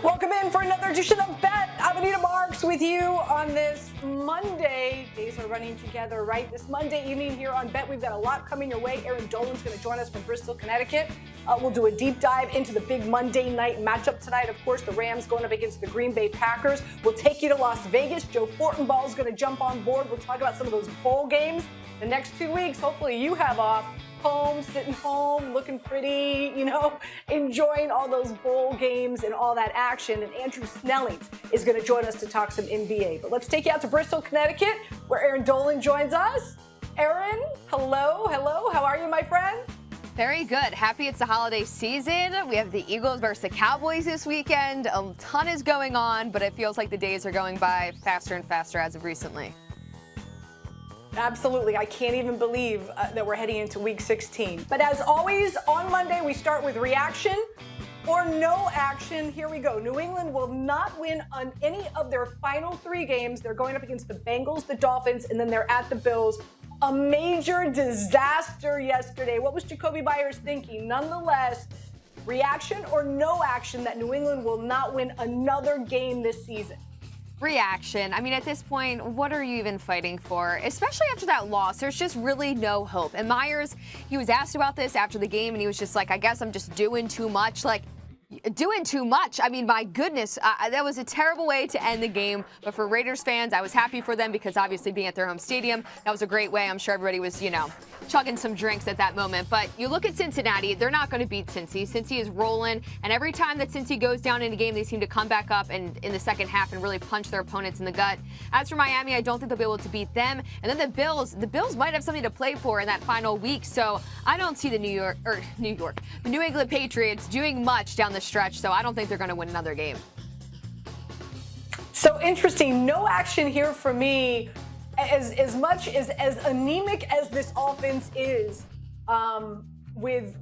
Welcome in for another edition of Bet. I'm Anita Marks with you on this Monday. Days are running together, right? This Monday evening here on Bet, we've got a lot coming your way. Erin Dolan's going to join us from Bristol, Connecticut. We'll do a deep dive into the big Monday night matchup tonight. Of course, the Rams going up against the Green Bay Packers. We'll take you to Las Vegas. Joe Fortenbaugh is going to jump on board. We'll talk about some of those bowl games the next 2 weeks. Hopefully you have off. Home, sitting home, looking pretty, enjoying all those bowl games and all that action. And Andre Snellings is going to join us to talk some NBA. But let's take you out to Bristol, Connecticut, where Erin Dolan joins us. Erin, hello. How are you, my friend? Very good. Happy it's the holiday season. We have the Eagles versus the Cowboys this weekend. A ton is going on, but it feels like the days are going by faster and faster as of recently. Absolutely. I can't even believe that we're heading into week 16. But as always, on Monday, we start with reaction or no action. Here we go. New England will not win on any of their final 3 games. They're going up against the Bengals, the Dolphins, and then they're at the Bills. A major disaster yesterday. What was Jacoby Myers thinking? Nonetheless, reaction or no action that New England will not win another game this season? Reaction. I mean, at this point, what are you even fighting for? Especially after that loss, there's just really no hope. And Myers, he was asked about this after the game, and he was just like, I guess I'm just doing too much. Like, doing too much. I mean, my goodness, that was a terrible way to end the game. But for Raiders fans, I was happy for them because obviously being at their home stadium, that was a great way. I'm sure everybody was, chugging some drinks at that moment. But you look at Cincinnati, they're not going to beat Cincy. Cincy is rolling. And every time that Cincy goes down in a game, they seem to come back up and in the second half and really punch their opponents in the gut. As for Miami, I don't think they'll be able to beat them. And then the Bills might have something to play for in that final week. So I don't see the the New England Patriots doing much down the stretch. So I don't think they're going to win another game. So interesting. No action here for me. As much as anemic as this offense is, with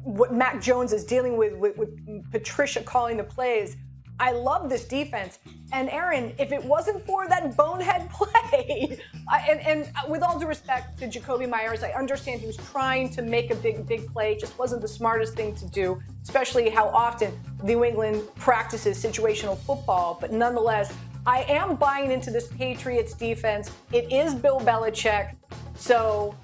what Mac Jones is dealing with Patricia calling the plays, I love this defense. And Erin, if it wasn't for that bonehead play, and with all due respect to Jacoby Myers, I understand he was trying to make a big play. It just wasn't the smartest thing to do, especially how often New England practices situational football. But nonetheless, I am buying into this Patriots defense. It is Bill Belichick. So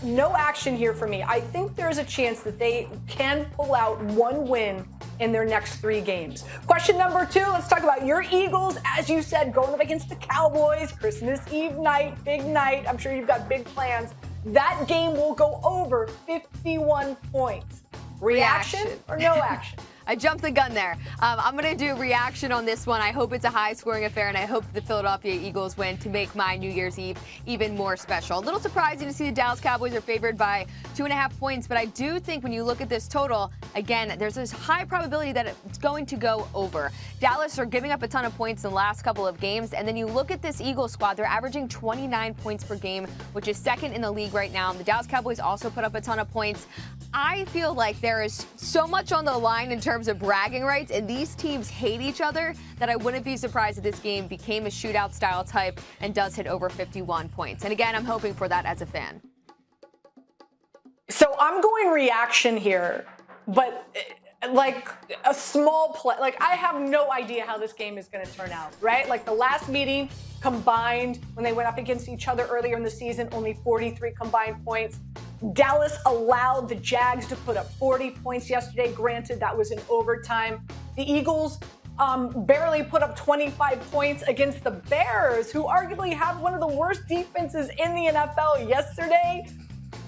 no action here for me. I think there's a chance that they can pull out one win in their next 3 games. Question number 2, let's talk about your Eagles. As you said, going up against the Cowboys, Christmas Eve night, big night. I'm sure you've got big plans. That game will go over 51 points. Reaction or no action? I jumped the gun there. I'm going to do reaction on this one. I hope it's a high-scoring affair, and I hope the Philadelphia Eagles win to make my New Year's Eve even more special. A little surprising to see the Dallas Cowboys are favored by 2.5 points, but I do think when you look at this total, again, there's this high probability that it's going to go over. Dallas are giving up a ton of points in the last couple of games, and then you look at this Eagles squad, they're averaging 29 points per game, which is second in the league right now. The Dallas Cowboys also put up a ton of points. I feel like there is so much on the line in terms of bragging rights, and these teams hate each other, that I wouldn't be surprised if this game became a shootout style type and does hit over 51 points. And again, I'm hoping for that as a fan. So I'm going reaction here, but like a small play. Like, I have no idea how this game is going to turn out, right? Like the last meeting combined, when they went up against each other earlier in the season, only 43 combined points. Dallas allowed the Jags to put up 40 points yesterday. Granted, that was in overtime. The Eagles barely put up 25 points against the Bears, who arguably have one of the worst defenses in the NFL yesterday.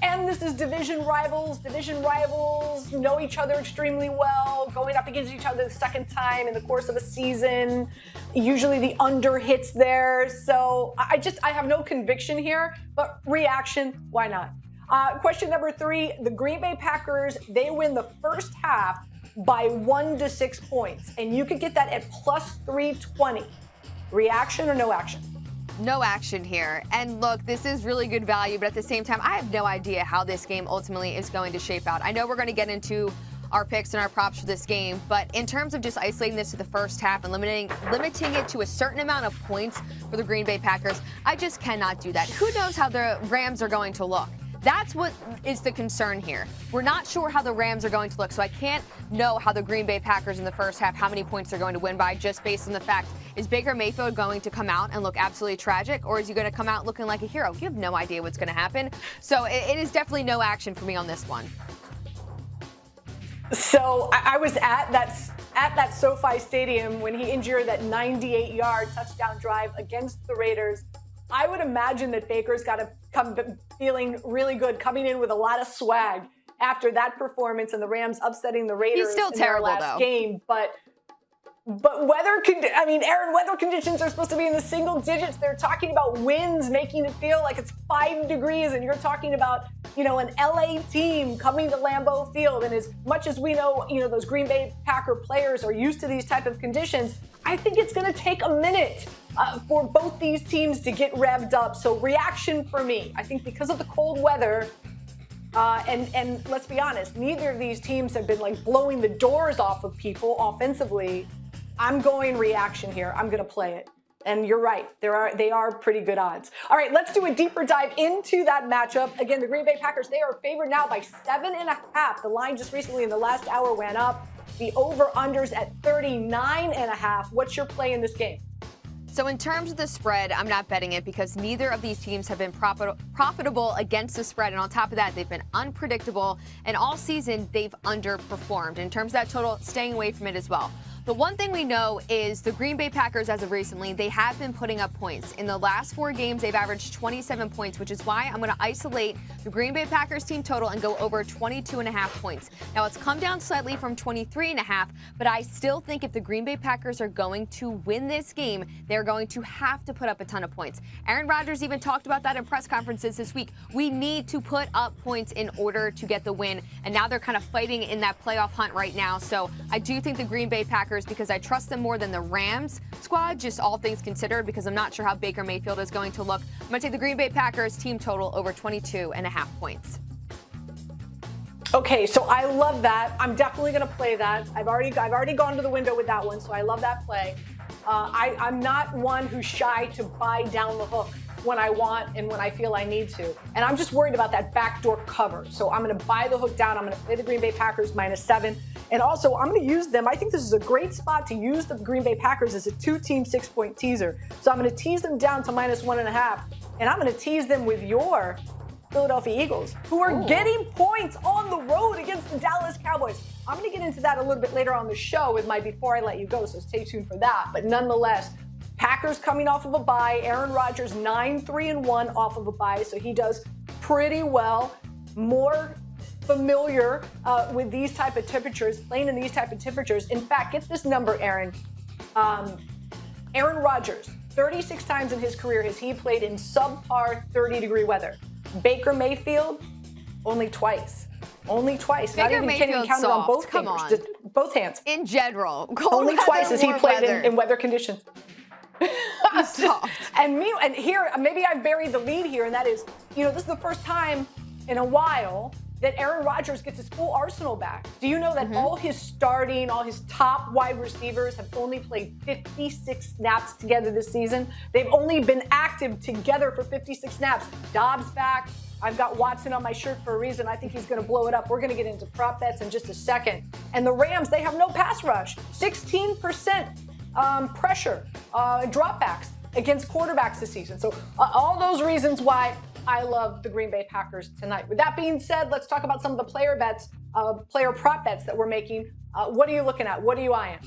And this is division rivals. Division rivals know each other extremely well, going up against each other the second time in the course of a season. Usually the under hits there. So I have no conviction here, but reaction, why not? Question number 3, the Green Bay Packers, they win the first half by 1 to 6 points. And you could get that at plus 320. Reaction or no action? No action here. And look, this is really good value, but at the same time, I have no idea how this game ultimately is going to shape out. I know we're going to get into our picks and our props for this game, but in terms of just isolating this to the first half and limiting it to a certain amount of points for the Green Bay Packers, I just cannot do that. Who knows how the Rams are going to look? That's what is the concern here. We're not sure how the Rams are going to look, so I can't know how the Green Bay Packers in the first half, how many points they're going to win by, just based on the fact, is Baker Mayfield going to come out and look absolutely tragic, or is he going to come out looking like a hero? You have no idea what's going to happen. So it is definitely no action for me on this one. So I was at that SoFi Stadium when he endured that 98-yard touchdown drive against the Raiders. I would imagine that Baker's got to come feeling really good, coming in with a lot of swag after that performance and the Rams upsetting the Raiders. He's still in terrible, their last though. game. But weather conditions are supposed to be in the single digits. They're talking about winds making it feel like it's 5 degrees, and you're talking about, an LA team coming to Lambeau Field. And as much as we know, those Green Bay Packer players are used to these type of conditions, I think it's going to take a minute for both these teams to get revved up. So reaction for me, I think because of the cold weather, and let's be honest, neither of these teams have been blowing the doors off of people offensively. I'm going reaction here. I'm going to play it. And you're right. They are pretty good odds. All right, let's do a deeper dive into that matchup. Again, the Green Bay Packers, they are favored now by 7.5. The line just recently in the last hour went up. The over-unders at 39.5. What's your play in this game? So in terms of the spread, I'm not betting it because neither of these teams have been profitable against the spread. And on top of that, they've been unpredictable. And all season, they've underperformed. In terms of that total, staying away from it as well. The one thing we know is the Green Bay Packers, as of recently, they have been putting up points. In the last 4 games, they've averaged 27 points, which is why I'm going to isolate the Green Bay Packers team total and go over 22.5 points. Now, it's come down slightly from 23.5, but I still think if the Green Bay Packers are going to win this game, they're going to have to put up a ton of points. Aaron Rodgers even talked about that in press conferences this week. We need to put up points in order to get the win, and now they're kind of fighting in that playoff hunt right now. So I do think the Green Bay Packers, because I trust them more than the Rams squad, just all things considered, because I'm not sure how Baker Mayfield is going to look. I'm going to take the Green Bay Packers team total over 22.5 points. Okay, so I love that. I'm definitely going to play that. I've already gone to the window with that one, so I love that play. I'm not one who's shy to buy down the hook when I want and when I feel I need to. And I'm just worried about that backdoor cover. So I'm going to buy the hook down. I'm going to play the Green Bay Packers -7. And also, I'm going to use them. I think this is a great spot to use the Green Bay Packers as a 2-team 6-point teaser. So I'm going to tease them down to -1.5. And I'm going to tease them with your Philadelphia Eagles, who are getting points on the road against the Dallas Cowboys. I'm going to get into that a little bit later on the show with my Before I Let You Go, so stay tuned for that. But nonetheless, Packers coming off of a bye. Aaron Rodgers 9-3-1 off of a bye, so he does pretty well. More familiar with these type of temperatures, playing in these type of temperatures. In fact, get this number, Aaron. Aaron Rodgers, 36 times in his career has he played in subpar 30-degree weather. Baker Mayfield, only twice. Only twice. Baker Mayfield's count it on both Come fingers, on. just both hands. In general. Only twice has he played in weather conditions. And here, maybe I've buried the lead here, and that is, this is the first time in a while that Aaron Rodgers gets his full arsenal back. Do you know that all his top wide receivers have only played 56 snaps together this season? They've only been active together for 56 snaps. Dobbs back. I've got Watson on my shirt for a reason. I think he's going to blow it up. We're going to get into prop bets in just a second. And the Rams, they have no pass rush. 16% pressure, dropbacks against quarterbacks this season. So all those reasons why I love the Green Bay Packers tonight. With that being said, let's talk about some of the player prop bets that we're making. What are you looking at? What are you eyeing?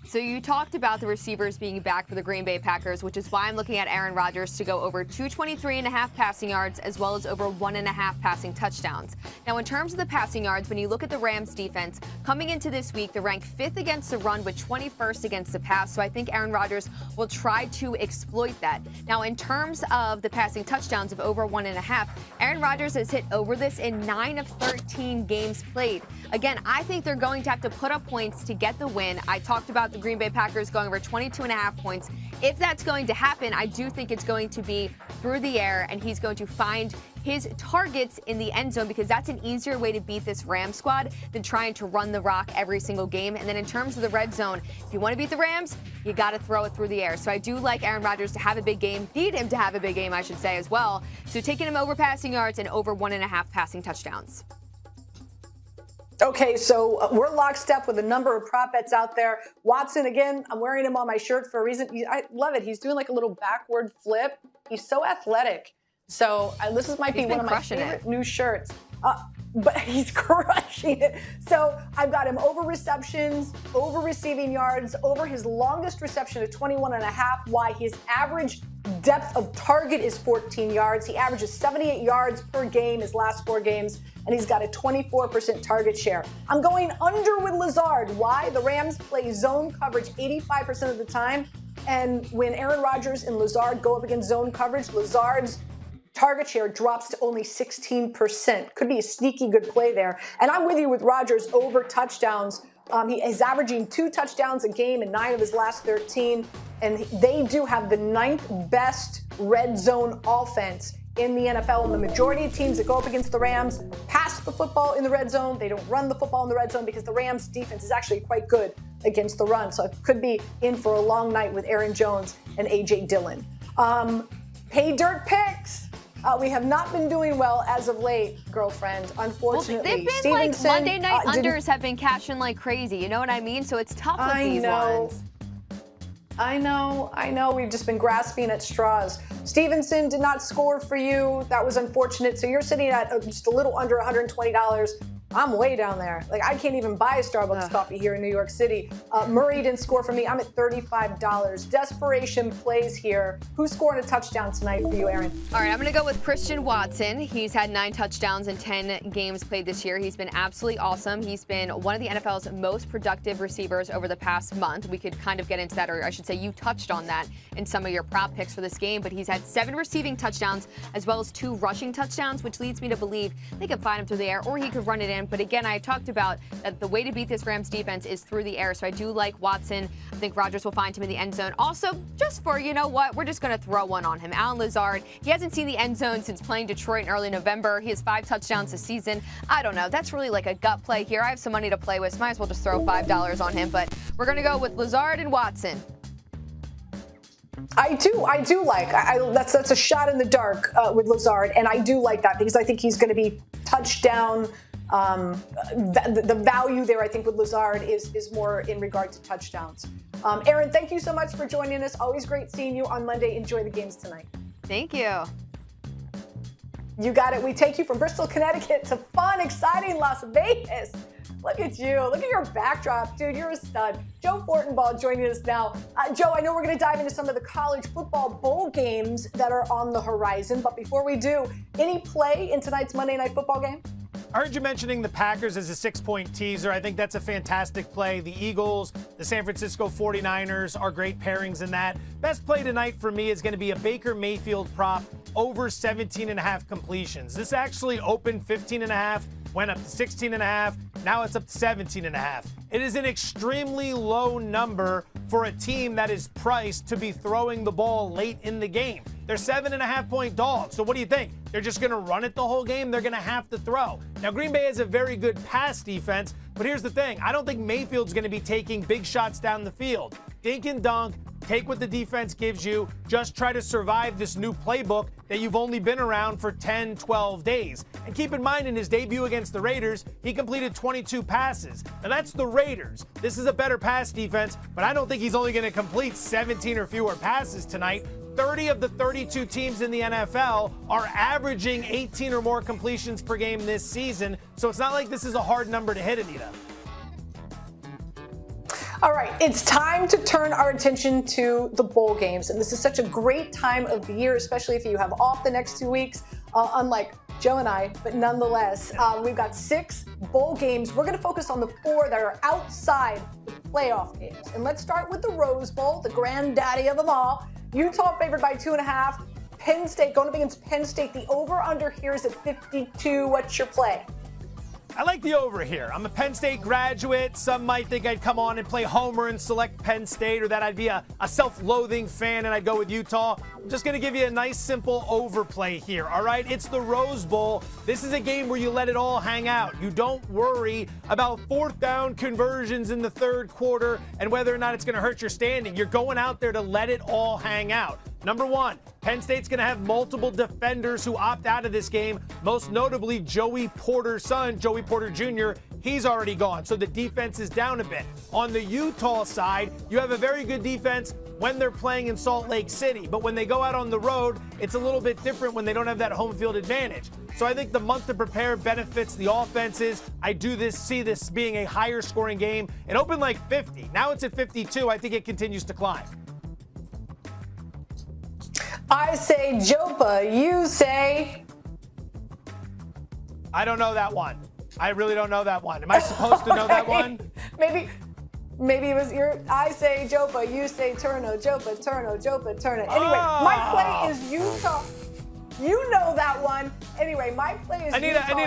So you talked about the receivers being back for the Green Bay Packers, which is why I'm looking at Aaron Rodgers to go over 223.5 passing yards as well as over 1.5 passing touchdowns. Now, in terms of the passing yards, when you look at the Rams defense, coming into this week, they're ranked 5th against the run, but 21st against the pass. So I think Aaron Rodgers will try to exploit that. Now, in terms of the passing touchdowns of over 1.5, Aaron Rodgers has hit over this in 9 of 13 games played. Again, I think they're going to have to put up points to get the win. I talked about the Green Bay Packers going over 22.5 points. If that's going to happen, I do think it's going to be through the air, and he's going to find his targets in the end zone, because that's an easier way to beat this Rams squad than trying to run the rock every single game. And then in terms of the red zone, if you want to beat the Rams, you got to throw it through the air. So I do like Aaron Rodgers to have a big game, need him to have a big game, I should say, as well. So taking him over passing yards and over 1.5 passing touchdowns. Okay, so we're lockstep with a number of prop bets out there. Watson, again, I'm wearing him on my shirt for a reason. I love it. He's doing like a little backward flip. He's so athletic. So might be one of my favorite new shirts. But he's crushing it. So I've got him over receptions, over receiving yards, over his longest reception of 21.5. Why? His average depth of target is 14 yards. He averages 78 yards per game his last 4 games, and he's got a 24% target share. I'm going under with Lazard. Why? The Rams play zone coverage 85% of the time, and when Aaron Rodgers and Lazard go up against zone coverage, Lazard's target share drops to only 16%. Could be a sneaky good play there. And I'm with you with Rodgers over touchdowns. He is averaging 2 touchdowns a game in 9 of his last 13. And they do have the 9th best red zone offense in the NFL. And the majority of teams that go up against the Rams pass the football in the red zone. They don't run the football in the red zone because the Rams defense is actually quite good against the run. So it could be in for a long night with Aaron Jones and A.J. Dillon. Pay dirt picks. We have not been doing well as of late, girlfriend, unfortunately. Well, they've been Stevenson, like Monday night unders have been cashing like crazy. You know what I mean? So it's tough with these ones. I know. We've just been grasping at straws. Stevenson did not score for you. That was unfortunate. So you're sitting at just a little under $120. I'm way down there. Like, I can't even buy a Starbucks coffee here in New York City. Murray didn't score for me. I'm at $35. Desperation plays here. Who's scoring a touchdown tonight for you, Erin? All right, I'm going to go with Christian Watson. He's had 9 touchdowns in 10 games played this year. He's been absolutely awesome. He's been one of the NFL's most productive receivers over the past month. We could kind of get into that, or I should say you touched on that in some of your prop picks for this game. But he's had 7 receiving touchdowns as well as 2 rushing touchdowns, which leads me to believe they could find him through the air or he could run it in. But again, I talked about that the way to beat this Rams defense is through the air. So I do like Watson. I think Rodgers will find him in the end zone. Also, just for, you know what, we're just going to throw one on him. Alan Lazard, he hasn't seen the end zone since playing Detroit in early November. He has 5 touchdowns this season. I don't know. That's really like a gut play here. I have some money to play with, so might as well just throw $5 on him. But we're going to go with Lazard and Watson. I do like. That's a shot in the dark with Lazard, and I do like that because I think he's going to be touchdown. The value there, I think, with Lazard is more in regard to touchdowns. Erin, thank you so much for joining us. Always great seeing you on Monday. Enjoy the games tonight. Thank you. You got it. We take you from Bristol, Connecticut to fun, exciting Las Vegas. Look at you. Look at your backdrop. Dude, you're a stud. Joe Fortenbaugh joining us now. Joe, I know we're going to dive into some of the college football bowl games that are on the horizon. But before we do, any play in tonight's Monday Night Football game? I heard you mentioning the Packers as a 6-point teaser. I think that's a fantastic play. The Eagles, the San Francisco 49ers are great pairings in that. Best play tonight for me is going to be a Baker Mayfield prop over 17.5 completions. This actually opened 15.5, went up to 16.5. Now it's up to 17.5. It is an extremely low number for a team that is priced to be throwing the ball late in the game. They're 7.5-point dogs. So what do you think? They're just going to run it the whole game? They're going to have to throw. Now, Green Bay has a very good pass defense, but here's the thing. I don't think Mayfield's going to be taking big shots down the field. Dink and dunk, take what the defense gives you, just try to survive this new playbook that you've only been around for 10, 12 days. And keep in mind, in his debut against the Raiders, he completed 22 passes. Now, that's the Raiders. This is a better pass defense, but I don't think he's only going to complete 17 or fewer passes tonight. 30 of the 32 teams in the NFL are averaging 18 or more completions per game this season, so it's not like this is a hard number to hit, Anita. All right, it's time to turn our attention to the bowl games. And this is such a great time of the year, especially if you have off the next 2 weeks, unlike Joe and I, but nonetheless, we've got 6 bowl games. We're going to focus on the 4 that are outside the playoff games. And let's start with the Rose Bowl, the granddaddy of them all. Utah favored by 2.5. Penn State going up against Penn State. The over-under here is at 52. What's your play? I like the over here. I'm a Penn State graduate. Some might think I'd come on and play homer and select Penn State, or that I'd be a self-loathing fan and I'd go with Utah. I'm just going to give you a nice, simple overplay here, all right? It's the Rose Bowl. This is a game where you let it all hang out. You don't worry about fourth down conversions in the third quarter and whether or not it's going to hurt your standing. You're going out there to let it all hang out. Number one, Penn State's going to have multiple defenders who opt out of this game, most notably Joey Porter's son, Joey Porter Jr. He's already gone, so the defense is down a bit. On the Utah side, you have a very good defense when they're playing in Salt Lake City, but when they go out on the road, it's a little bit different when they don't have that home field advantage. So I think the month to prepare benefits the offenses. I see this being a higher scoring game. It opened like 50. Now it's at 52. I think it continues to climb. I say Jopa. You say? I don't know that one. I really don't know that one. Am I supposed to know that one? Maybe it was your. I say Jopa. You say Turno. Jopa. Turno. Jopa. Turno. Anyway, my play is Utah. You know that one. Anyway, my play is Anita, Utah.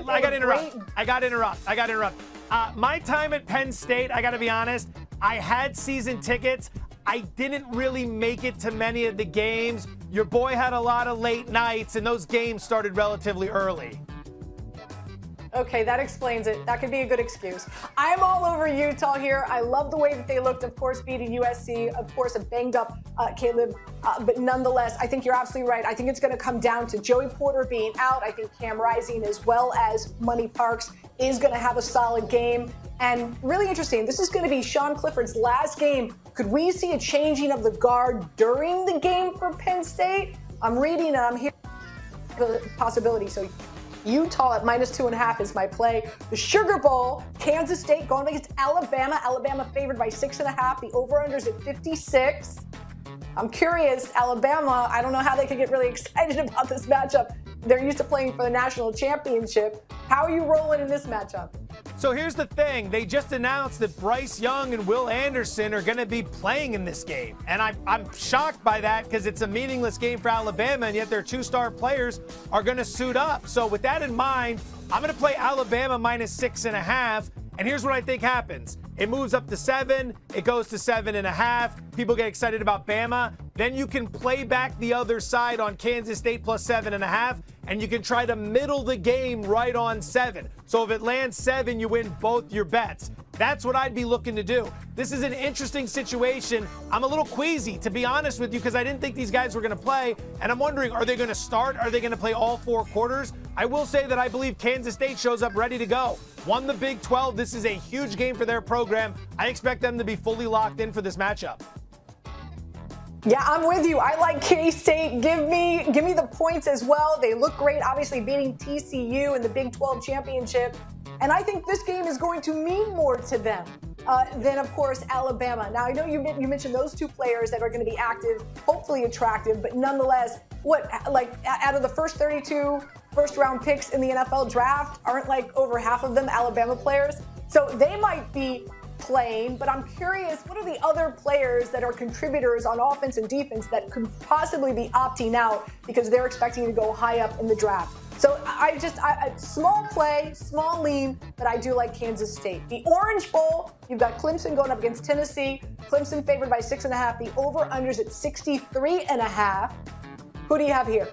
I got to interrupt. My time at Penn State, I got to be honest, I had season tickets. I didn't really make it to many of the games. Your boy had a lot of late nights, and those games started relatively early. Okay, that explains it. That could be a good excuse. I'm all over Utah here. I love the way that they looked, of course, beating USC. Of course, a banged up Caleb. But nonetheless, I think you're absolutely right. I think it's going to come down to Joey Porter being out. I think Cam Rising, as well as Money Parks, is going to have a solid game. And really interesting, this is going to be Sean Clifford's last game. Could we see a changing of the guard during the game for Penn State? I'm reading and I'm hearing the possibility. So Utah at -2.5 is my play. The Sugar Bowl, Kansas State going against Alabama. Alabama favored by 6.5. The over-under's at 56. I'm curious, Alabama, I don't know how they could get really excited about this matchup. They're used to playing for the national championship. How are you rolling in this matchup? So here's the thing. They just announced that Bryce Young and Will Anderson are going to be playing in this game. And I'm shocked by that because it's a meaningless game for Alabama, and yet their two-star players are going to suit up. So with that in mind, I'm going to play Alabama -6.5. And here's what I think happens. It moves up to 7. It goes to 7.5. People get excited about Bama. Then you can play back the other side on Kansas State plus 7.5. And you can try to middle the game right on 7. So if it lands 7, you win both your bets. That's what I'd be looking to do. This is an interesting situation. I'm a little queasy, to be honest with you, because I didn't think these guys were going to play. And I'm wondering, are they going to start? Are they going to play all 4 quarters? I will say that I believe Kansas State shows up ready to go. Won the Big 12. This is a huge game for their program. I expect them to be fully locked in for this matchup. Yeah, I'm with you. I like K-State. Give me the points as well. They look great, obviously beating TCU in the Big 12 championship. And I think this game is going to mean more to them than, of course, Alabama. Now, I know you mentioned those two players that are going to be active, hopefully attractive, but nonetheless, out of the first 32 first-round picks in the NFL draft, aren't over half of them Alabama players? So they might be playing, but I'm curious, what are the other players that are contributors on offense and defense that could possibly be opting out because they're expecting to go high up in the draft? So I small play, small lean, but I do like Kansas State. The Orange Bowl, you've got Clemson going up against Tennessee. Clemson favored by 6.5. The over-under's at 63.5. Who do you have here?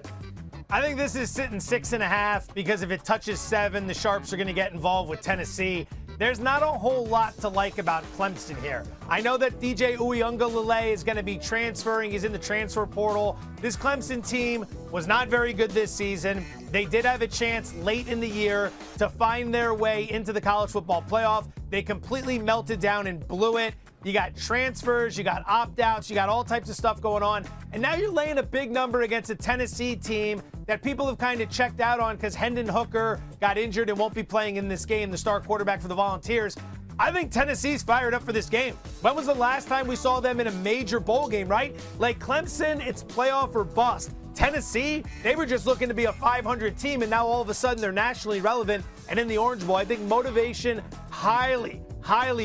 I think this is sitting 6.5 because if it touches 7, the Sharps are going to get involved with Tennessee. There's not a whole lot to like about Clemson here. I know that DJ Uiagalelei is going to be transferring. He's in the transfer portal. This Clemson team was not very good this season. They did have a chance late in the year to find their way into the college football playoff. They completely melted down and blew it. You got transfers, you got opt-outs, you got all types of stuff going on. And now you're laying a big number against a Tennessee team that people have kind of checked out on because Hendon Hooker got injured and won't be playing in this game, the star quarterback for the Volunteers. I think Tennessee's fired up for this game. When was the last time we saw them in a major bowl game, right? Like Clemson, it's playoff or bust. Tennessee, they were just looking to be a 500 team, and now all of a sudden they're nationally relevant. And in the Orange Bowl, I think motivation highly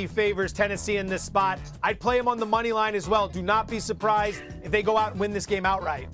favors Tennessee in this spot. I'd play them on the money line as well. Do not be surprised if they go out and win this game outright.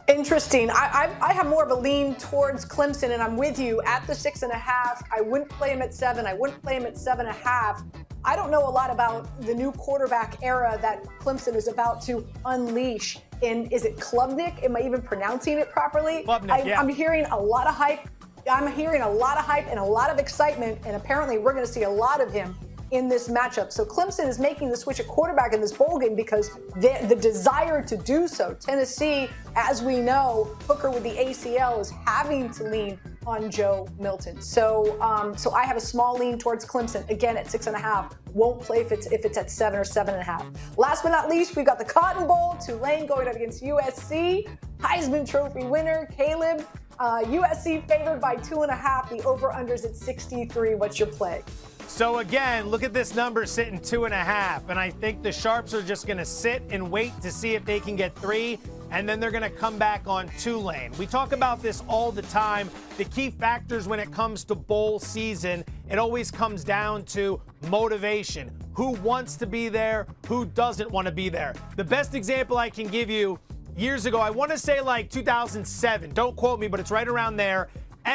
Interesting. I have more of a lean towards Clemson, and I'm with you at the 6.5. I wouldn't play him at 7. I wouldn't play him at 7.5. I don't know a lot about the new quarterback era that Clemson is about to unleash. Is it Klubnik? Am I even pronouncing it properly? Klubnik, yeah. I'm hearing a lot of hype. I'm hearing a lot of hype and a lot of excitement, and apparently we're going to see a lot of him in this matchup. So Clemson is making the switch at quarterback in this bowl game because the desire to do so. Tennessee, as we know, Hooker with the ACL is having to lean on Joe Milton. So I have a small lean towards Clemson, again at 6.5. Won't play if it's at 7 or 7.5. Last but not least, we've got the Cotton Bowl, Tulane going up against USC. Heisman Trophy winner, Caleb. USC favored by 2.5. The over-under's at 63. What's your play? So again, look at this number sitting 2.5, and I think the Sharps are just going to sit and wait to see if they can get 3, and then they're going to come back on Tulane. We talk about this all the time. The key factors when it comes to bowl season, it always comes down to motivation. Who wants to be there? Who doesn't want to be there? The best example I can give you, years ago, I want to say like 2007. Don't quote me, but it's right around there.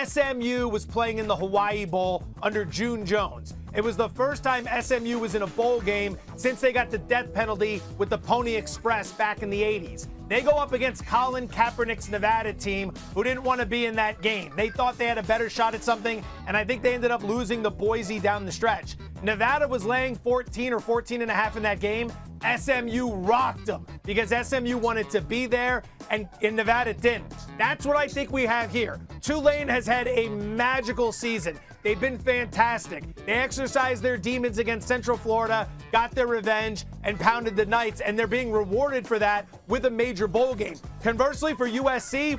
SMU was playing in the Hawaii Bowl under June Jones. It was the first time SMU was in a bowl game since they got the death penalty with the Pony Express back in the 80s. They go up against Colin Kaepernick's Nevada team, who didn't want to be in that game. They thought they had a better shot at something, and I think they ended up losing to Boise down the stretch. Nevada was laying 14 or 14.5 in that game. SMU rocked them because SMU wanted to be there, and Nevada didn't. That's what I think we have here. Tulane has had a magical season. They've been fantastic. They exercised their demons against Central Florida, got their revenge, and pounded the Knights, and they're being rewarded for that with a major bowl game. Conversely, for USC,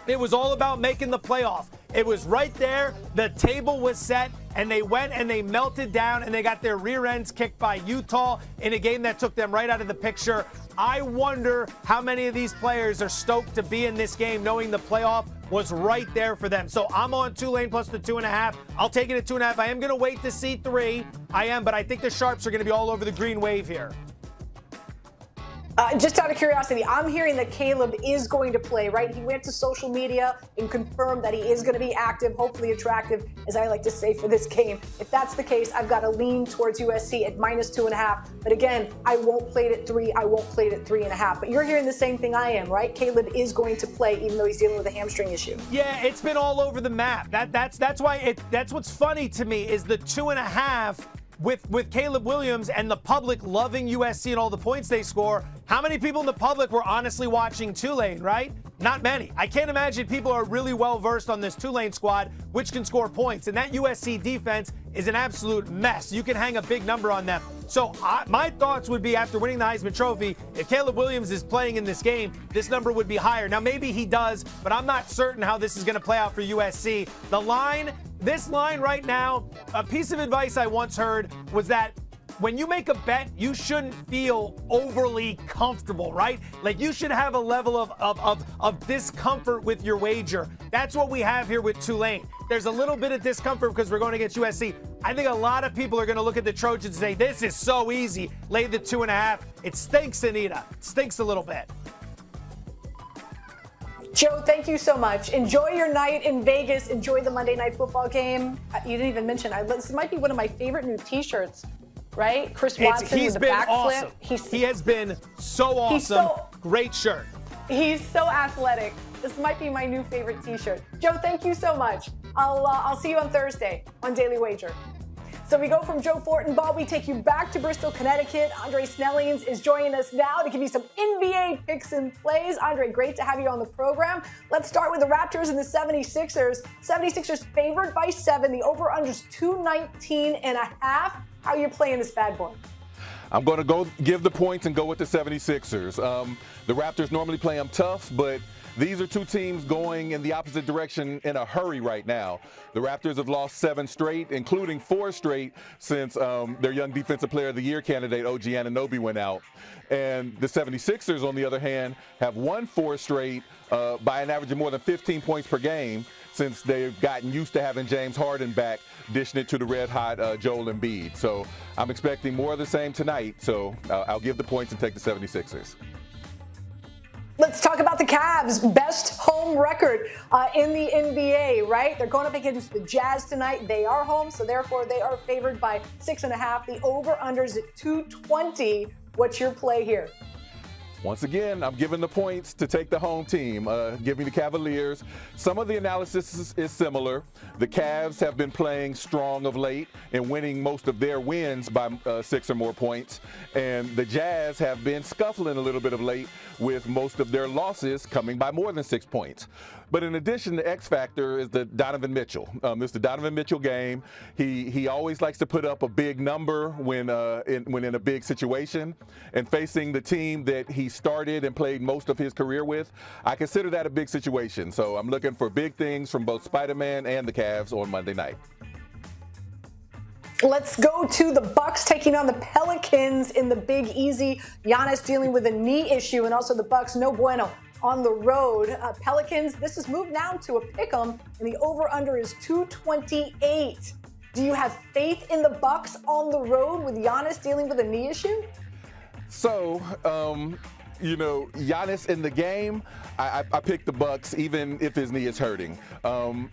it was all about making the playoff. It was right there. The table was set, and they went and they melted down, and they got their rear ends kicked by Utah in a game that took them right out of the picture. I wonder how many of these players are stoked to be in this game knowing the playoff was right there for them. So I'm on Tulane plus the 2.5. I'll take it at 2.5. I am going to wait to see 3. I am, but I think the Sharps are going to be all over the green wave here. Just out of curiosity, I'm hearing that Caleb is going to play, right? He went to social media and confirmed that he is going to be active, hopefully attractive, as I like to say, for this game. If that's the case, I've got to lean towards USC at minus 2.5. But again, I won't play it at 3. I won't play it at 3.5. But you're hearing the same thing I am, right? Caleb is going to play, even though he's dealing with a hamstring issue. Yeah, it's been all over the map. That's why that's what's funny to me is the 2.5. With Caleb Williams and the public loving USC and all the points they score, how many people in the public were honestly watching Tulane, right? Not many. I can't imagine people are really well versed on this Tulane squad, which can score points. And that USC defense is an absolute mess. You can hang a big number on them. So my thoughts would be after winning the Heisman Trophy, if Caleb Williams is playing in this game, this number would be higher. Now, maybe he does, but I'm not certain how this is going to play out for USC. This line right now, a piece of advice I once heard was that when you make a bet, you shouldn't feel overly comfortable, right? Like you should have a level of discomfort with your wager. That's what we have here with Tulane. There's a little bit of discomfort because we're going against USC. I think a lot of people are going to look at the Trojans and say, this is so easy. Lay the 2.5. It stinks, Anita. It stinks a little bit. Joe, thank you so much. Enjoy your night in Vegas. Enjoy the Monday Night Football game. You didn't even mention, this might be one of my favorite new T-shirts, right? Chris Watson with the backflip. Awesome. He has been so awesome. Great shirt. He's so athletic. This might be my new favorite T-shirt. Joe, thank you so much. I'll see you on Thursday on Daily Wager. So we go from Joe Fortenbaugh, we take you back to Bristol, Connecticut. Andre Snellings is joining us now to give you some NBA picks and plays. Andre, great to have you on the program. Let's start with the Raptors and the 76ers. 76ers favored by 7. The over-under's 219.5. How are you playing this bad boy? I'm going to go give the points and go with the 76ers. The Raptors normally play them tough, but these are two teams going in the opposite direction in a hurry right now. The Raptors have lost 7 straight, including 4 straight since their Young Defensive Player of the Year candidate, OG Anunoby, went out. And the 76ers, on the other hand, have won 4 straight by an average of more than 15 points per game since they've gotten used to having James Harden back, dishing it to the red-hot Joel Embiid. So I'm expecting more of the same tonight, so I'll give the points and take the 76ers. Let's talk about the Cavs' best home record in the NBA, right? They're going up against the Jazz tonight. They are home, so therefore they are favored by 6.5. The over-under's at 220. What's your play here? Once again, I'm giving the points to take the home team, giving the Cavaliers. Some of the analysis is similar. The Cavs have been playing strong of late and winning most of their wins by 6 or more points. And the Jazz have been scuffling a little bit of late with most of their losses coming by more than 6 points. But in addition, the X factor is the Donovan Mitchell. It's the Donovan Mitchell game. He always likes to put up a big number when in a big situation. And facing the team that he started and played most of his career with, I consider that a big situation. So I'm looking for big things from both Spider-Man and the Cavs on Monday night. Let's go to the Bucks taking on the Pelicans in the Big Easy. Giannis dealing with a knee issue, and also the Bucks no bueno on the road. Pelicans, this is moved now to a pick'em, and the over/under is 228. Do you have faith in the Bucks on the road with Giannis dealing with a knee issue? So, Giannis in the game, I picked the Bucks even if his knee is hurting.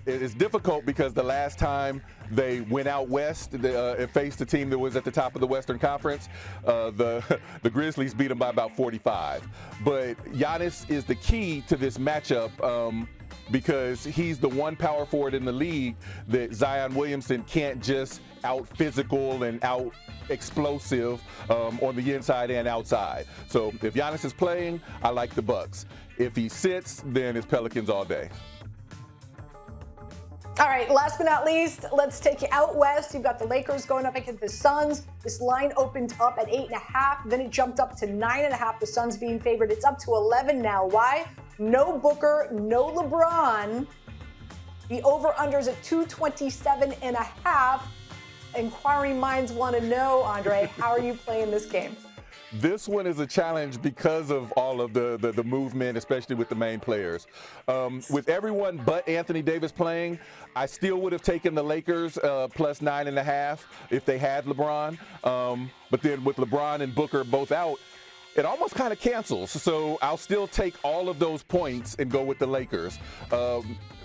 It's difficult because the last time they went out west and faced a team that was at the top of the Western Conference, the Grizzlies beat them by about 45. But Giannis is the key to this matchup because he's the one power forward in the league that Zion Williamson can't just out physical and out explosive on the inside and outside. So if Giannis is playing, I like the Bucks. If he sits, then it's Pelicans all day. All right, last but not least, let's take you out west. You've got the Lakers going up against the Suns. This line opened up at 8.5, then it jumped up to 9.5. The Suns being favored. It's up to 11 now. Why? No Booker, no LeBron. The over-under is at 227.5. Inquiring minds want to know, Andre, how are you playing this game? This one is a challenge because of all of the movement, especially with the main players. With everyone but Anthony Davis playing, I still would have taken the Lakers plus 9.5 if they had LeBron. But then with LeBron and Booker both out, it almost kind of cancels. So I'll still take all of those points and go with the Lakers.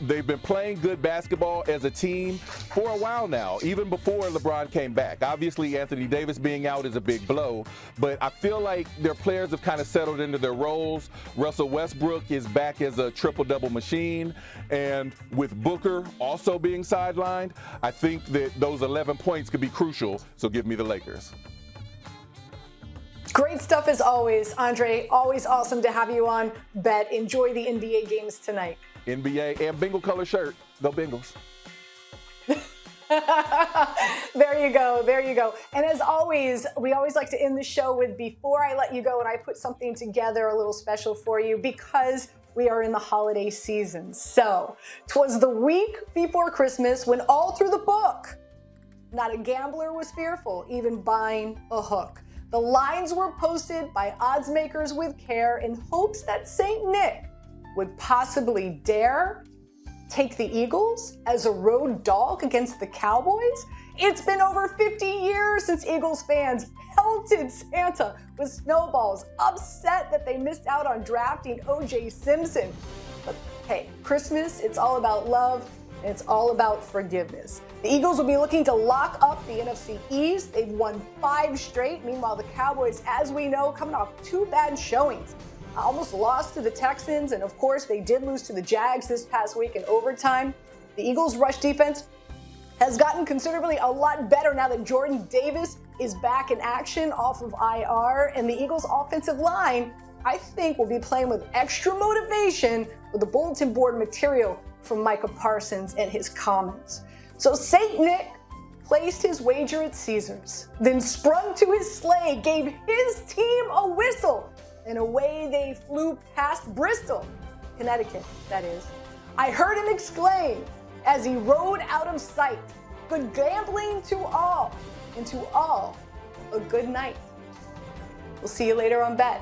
They've been playing good basketball as a team for a while now, even before LeBron came back. Obviously, Anthony Davis being out is a big blow, but I feel like their players have kind of settled into their roles. Russell Westbrook is back as a triple-double machine, and with Booker also being sidelined, I think that those 11 points could be crucial, so give me the Lakers. Great stuff as always, Andre. Always awesome to have you on Bet. Enjoy the NBA games tonight. NBA and Bengal color shirt. Go Bengals. There you go. There you go. And as always, we always like to end the show with before I let you go and I put something together a little special for you because we are in the holiday season. So, 'twas the week before Christmas when all through the book, not a gambler was fearful, even buying a hook. The lines were posted by odds makers with care in hopes that St. Nick would possibly dare take the Eagles as a road dog against the Cowboys. It's been over 50 years since Eagles fans pelted Santa with snowballs, upset that they missed out on drafting O.J. Simpson. But hey, Christmas, it's all about love. And it's all about forgiveness. The Eagles will be looking to lock up the NFC East. They've won 5 straight. Meanwhile, the Cowboys, as we know, coming off 2 bad showings. Almost lost to the Texans, and of course, they did lose to the Jags this past week in overtime. The Eagles' rush defense has gotten considerably a lot better now that Jordan Davis is back in action off of IR, and the Eagles' offensive line, I think, will be playing with extra motivation with the bulletin board material from Micah Parsons and his comments. So St. Nick placed his wager at Caesars, then sprung to his sleigh, gave his team a whistle, and away they flew past Bristol, Connecticut, that is. I heard him exclaim as he rode out of sight, "Good gambling to all, and to all a good night." We'll see you later on Bet.